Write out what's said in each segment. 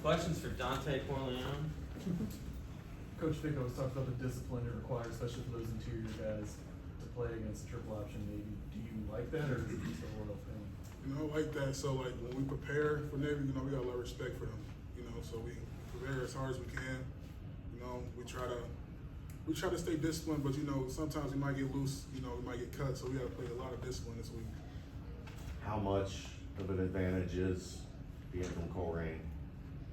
Questions for Dontay Corleone? Coach Vick always talks about the discipline it requires, especially for those interior guys, to play against triple option Navy. Do you like that, or is it just a loyal thing? You know, I like that. So, like, when we prepare for Navy, you know, we got a lot of respect for them. You know, so we prepare as hard as we can. You know, we try to stay disciplined, but, you know, sometimes we might get loose. You know, we might get cut, so we got to play a lot of discipline this week. How much of an advantage is being from Coleraine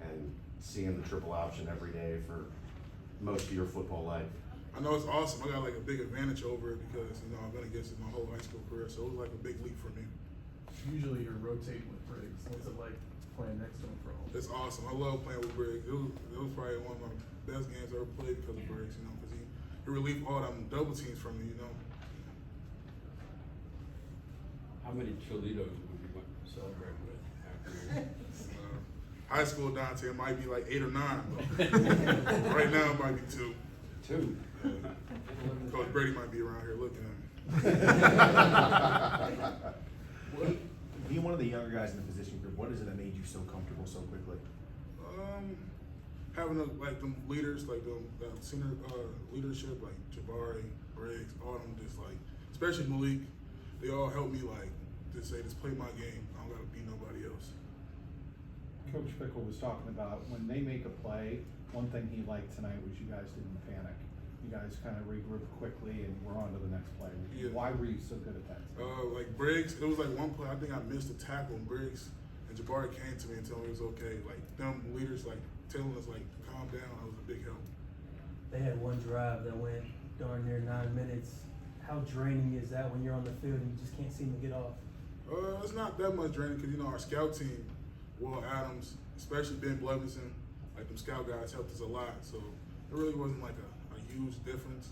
and seeing the triple option every day for most of your football life? I know it's awesome. I got, like, a big advantage over it because, you know, I've been against it my whole high school career, so it was like a big leap for me. Usually you're rotating with Briggs. What's it like playing next to him for all? It's awesome. I love playing with Briggs. It was probably one of my best games I ever played because of Briggs, you know, because he relieved all them double teams from me, you know. How many Cholitos would you want to celebrate with after? High school Dante, it might be like 8 or 9, but right now it might be 2. 2. Coach Brady might be around here looking at me. Being one of the younger guys in the position group, what is it that made you so comfortable so quickly? Having like them leaders, like them senior leadership, like Jabari, Briggs, all of them, just like, especially Malik, they all help me like to say, just play my game. I don't gotta be nobody else. Coach Fickle was talking about when they make a play, one thing he liked tonight was you guys didn't panic. You guys kind of regrouped quickly and we're on to the next play. Yeah. Why were you so good at that? Like Briggs, it was like one play, I think I missed a tackle, and Briggs and Jabari came to me and told me it was okay. Like them leaders, like telling us like calm down. That was a big help. They had one drive that went darn near 9 minutes. How draining is that when you're on the field and you just can't seem to get off? It's not that much draining because, you know, our scout team, Will Adams, especially Ben Blevinson, like them scout guys helped us a lot. So it really wasn't like a huge difference.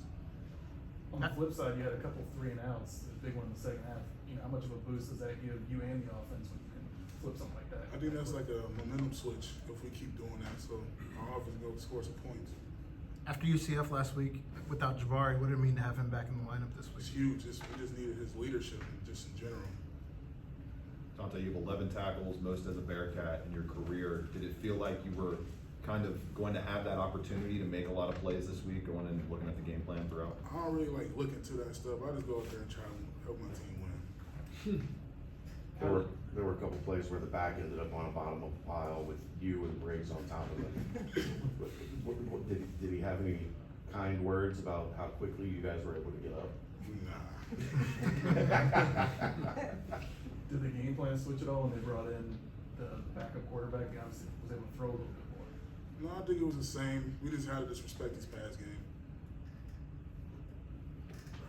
On the flip side, you had a couple 3 and outs, a big one in the second half. You know, how much of a boost does that give you and the offense when you can flip something like that? I think that's like a momentum switch if we keep doing that. So our offense goes to score some points. After UCF last week, without Jabari, what did it mean to have him back in the lineup this It's week? huge. We just needed his leadership just in general. Dontay, you have 11 tackles, most as a Bearcat in your career. Did it feel like you were kind of going to have that opportunity to make a lot of plays this week, going and looking at the game plan throughout? I don't really like look into that stuff. I just go out there and try to help my team win. There were a couple plays where the back ended up on the bottom of the pile with you and Briggs on top of it. Did he have any kind words about how quickly you guys were able to get up? Nah. Did the game plan switch at all when they brought in the backup quarterback? He obviously was able to throw a little bit more. No, I think it was the same. We just had to disrespect this past game.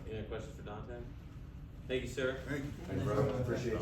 Any other questions for Dontay? Thank you, sir. Thank you. Thank you, brother. Appreciate it.